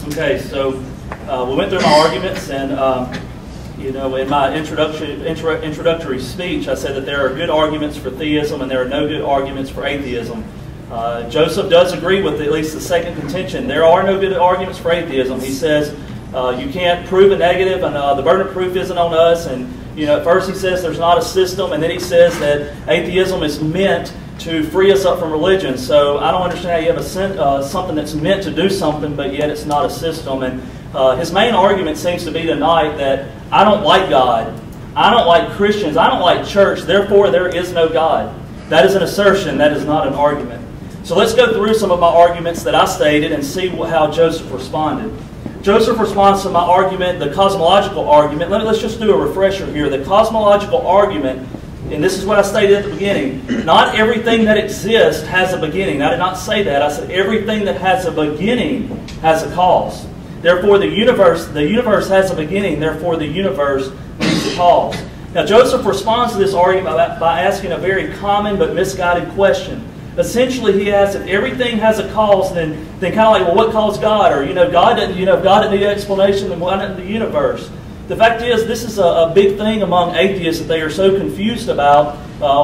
Okay, so we went through my arguments, and you know, in my introductory speech, I said that there are good arguments for theism and there are no good arguments for atheism. Joseph does agree with at least the second contention. There are no good arguments for atheism. He says you can't prove a negative, and the burden of proof isn't on us. And you know, at first he says there's not a system, and then he says that atheism is meant to free us up from religion. So I don't understand how you have something that's meant to do something, but yet it's not a system. And his main argument seems to be tonight that I don't like God, I don't like Christians, I don't like church, therefore there is no God. That is an assertion, that is not an argument. So let's go through some of my arguments that I stated and see how Joseph responded. Joseph responds to my argument, the cosmological argument. Let's just do a refresher here. The cosmological argument, and this is what I stated at the beginning, not everything that exists has a beginning. I did not say that. I said everything that has a beginning has a cause. Therefore, the universe has a beginning. Therefore, the universe needs a cause. Now, Joseph responds to this argument by asking a very common but misguided question. Essentially, he asks if everything has a cause, then kind of like, well, what caused God? Or, God didn't need an explanation, then why not the universe? The fact is, this is a big thing among atheists that they are so confused about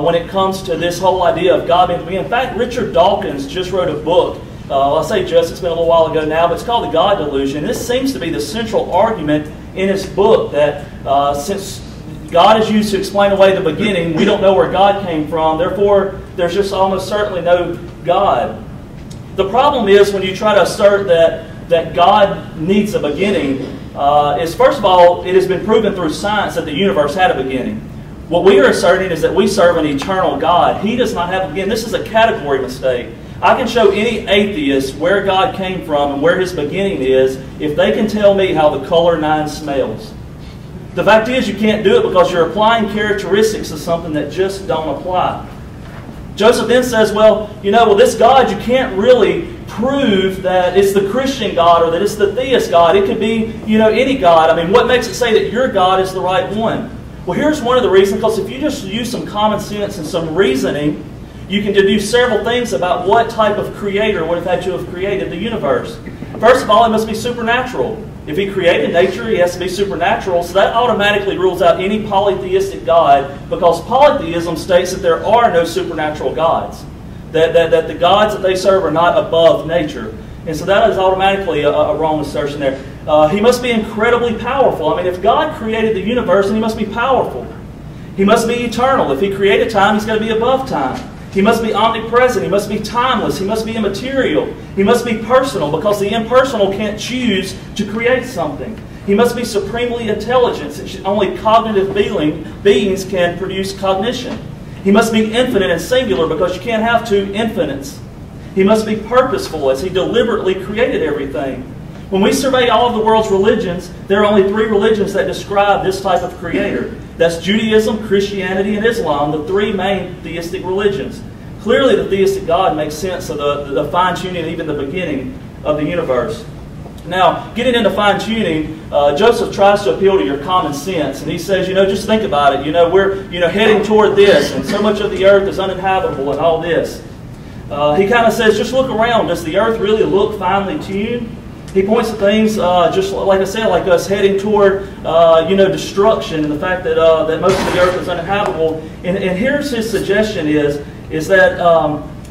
when it comes to this whole idea of God being to be. In fact, Richard Dawkins just wrote a book. I'll say just, it's been a little while ago now, but it's called The God Delusion. This seems to be the central argument in his book, that since God is used to explain away the beginning, we don't know where God came from, therefore there's just almost certainly no God. The problem is when you try to assert that God needs a beginning, is first of all, it has been proven through science that the universe had a beginning. What we are asserting is that we serve an eternal God. He does not have a beginning. This is a category mistake. I can show any atheist where God came from and where His beginning is if they can tell me how the color 9 smells. The fact is you can't do it because you're applying characteristics to something that just don't apply. Joseph then says, well, this God, you can't really prove that it's the Christian God or that it's the theist God. It could be, any God. I mean, what makes it say that your God is the right one? Well, here's one of the reasons, because if you just use some common sense and some reasoning, you can deduce several things about what type of creator would have had to have created the universe. First of all, it must be supernatural. If He created nature, He has to be supernatural, so that automatically rules out any polytheistic God, because polytheism states that there are no supernatural gods, that the gods that they serve are not above nature. And so that is automatically a wrong assertion there. He must be incredibly powerful. I mean, if God created the universe, then He must be powerful. He must be eternal. If He created time, He's got to be above time. He must be omnipresent. He must be timeless. He must be immaterial. He must be personal, because the impersonal can't choose to create something. He must be supremely intelligent, since only cognitive beings can produce cognition. He must be infinite and singular, because you can't have two infinites. He must be purposeful, as He deliberately created everything. When we survey all of the world's religions, there are only 3 religions that describe this type of creator. That's Judaism, Christianity, and Islam, the 3 main theistic religions. Clearly, the theistic God makes sense of the fine-tuning and even the beginning of the universe. Now, getting into fine-tuning, Joseph tries to appeal to your common sense, and he says, just think about it. We're heading toward this, and so much of the earth is uninhabitable and all this. He kind of says, just look around. Does the earth really look finely tuned? He points to things, just like I said, like us heading toward, destruction, and the fact that most of the earth is uninhabitable. And here's his suggestion: is that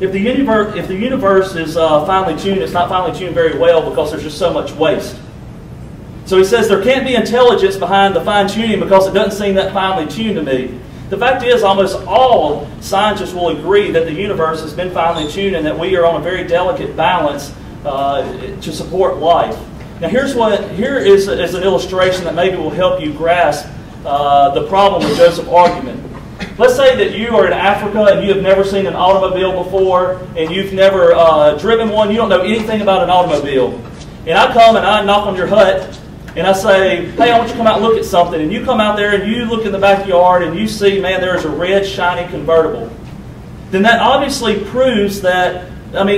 if the universe is finely tuned, it's not finely tuned very well because there's just so much waste. So he says there can't be intelligence behind the fine tuning because it doesn't seem that finely tuned to me. The fact is, almost all scientists will agree that the universe has been finely tuned and that we are on a very delicate balance to support life. Now here is an illustration that maybe will help you grasp the problem with Joseph's argument. Let's say that you are in Africa and you have never seen an automobile before, and you've never driven one, you don't know anything about an automobile. And I come and I knock on your hut and I say, hey, I want you to come out and look at something. And you come out there and you look in the backyard and you see, man, there's a red shiny convertible. Then that obviously proves that,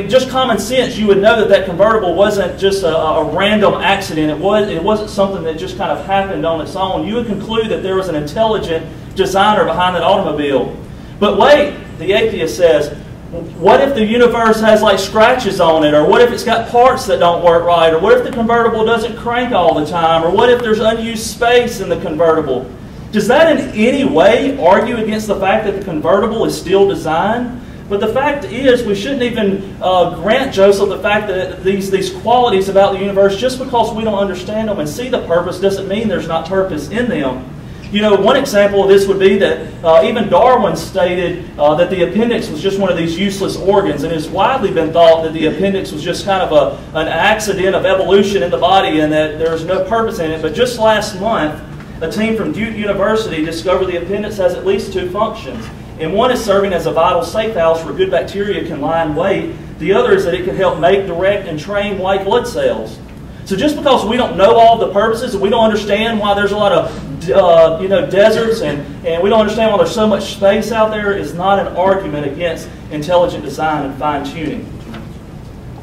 just common sense, you would know that convertible wasn't just a random accident. It wasn't something that just kind of happened on its own. You would conclude that there was an intelligent designer behind that automobile. But wait, the atheist says, What if the universe has like scratches on it? Or what if it's got parts that don't work right? Or what if the convertible doesn't crank all the time? Or what if there's unused space in the convertible? Does that in any way argue against the fact that the convertible is still designed? But the fact is, we shouldn't even grant Joseph the fact that these qualities about the universe, just because we don't understand them and see the purpose, doesn't mean there's not purpose in them. You know, one example of this would be that even Darwin stated that the appendix was just one of these useless organs, and it's widely been thought that the appendix was just kind of an accident of evolution in the body and that there's no purpose in it. But just last month, a team from Duke University discovered the appendix has at least 2 functions. And one is serving as a vital safe house where good bacteria can lie in wait. The other is that it can help make, direct, and train white blood cells. So just because we don't know all the purposes and we don't understand why there's a lot of deserts and we don't understand why there's so much space out there is not an argument against intelligent design and fine-tuning.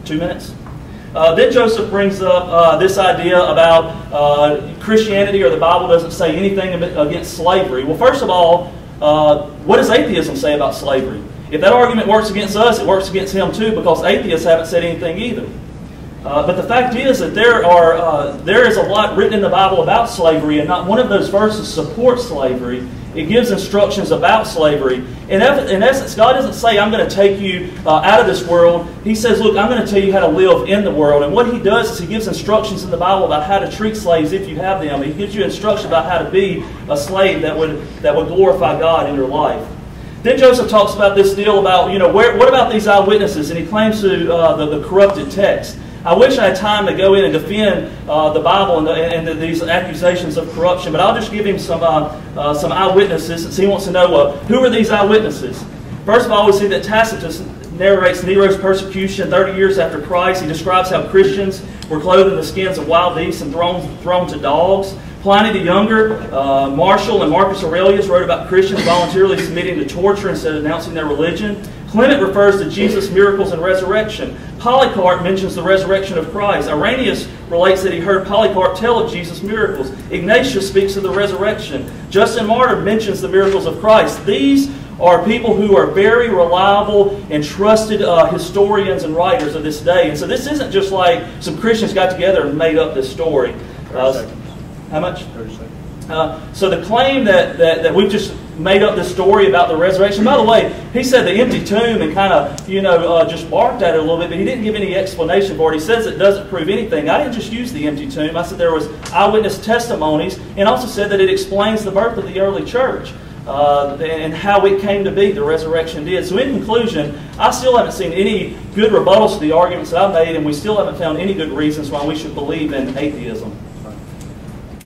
2 minutes? Then Joseph brings up this idea about Christianity or the Bible doesn't say anything against slavery. Well, first of all, what does atheism say about slavery? If that argument works against us, it works against him too, because atheists haven't said anything either. But the fact is that there is a lot written in the Bible about slavery, and not one of those verses supports slavery. It gives instructions about slavery. In essence, God doesn't say, I'm going to take you out of this world. He says, look, I'm going to tell you how to live in the world. And what he does is he gives instructions in the Bible about how to treat slaves if you have them. He gives you instruction about how to be a slave that would glorify God in your life. Then Joseph talks about this deal about, what about these eyewitnesses? And he claims to the corrupted text. I wish I had time to go in and defend the Bible and these accusations of corruption, but I'll just give him some eyewitnesses since he wants to know who are these eyewitnesses. First of all, we see that Tacitus narrates Nero's persecution 30 years after Christ. He describes how Christians were clothed in the skins of wild beasts and thrown to dogs. Pliny the Younger, Martial, and Marcus Aurelius wrote about Christians voluntarily submitting to torture instead of announcing their religion. Clement refers to Jesus' miracles and resurrection. Polycarp mentions the resurrection of Christ. Irenaeus relates that he heard Polycarp tell of Jesus' miracles. Ignatius speaks of the resurrection. Justin Martyr mentions the miracles of Christ. These are people who are very reliable and trusted historians and writers of this day. And so this isn't just like some Christians got together and made up this story. How much? 30 seconds. So the claim that we've just made up this story about the resurrection. By the way, he said the empty tomb and kind of, just barked at it a little bit, but he didn't give any explanation for it. He says it doesn't prove anything. I didn't just use the empty tomb. I said there was eyewitness testimonies, and also said that it explains the birth of the early church and how it came to be, the resurrection did. So in conclusion, I still haven't seen any good rebuttals to the arguments that I've made, and we still haven't found any good reasons why we should believe in atheism.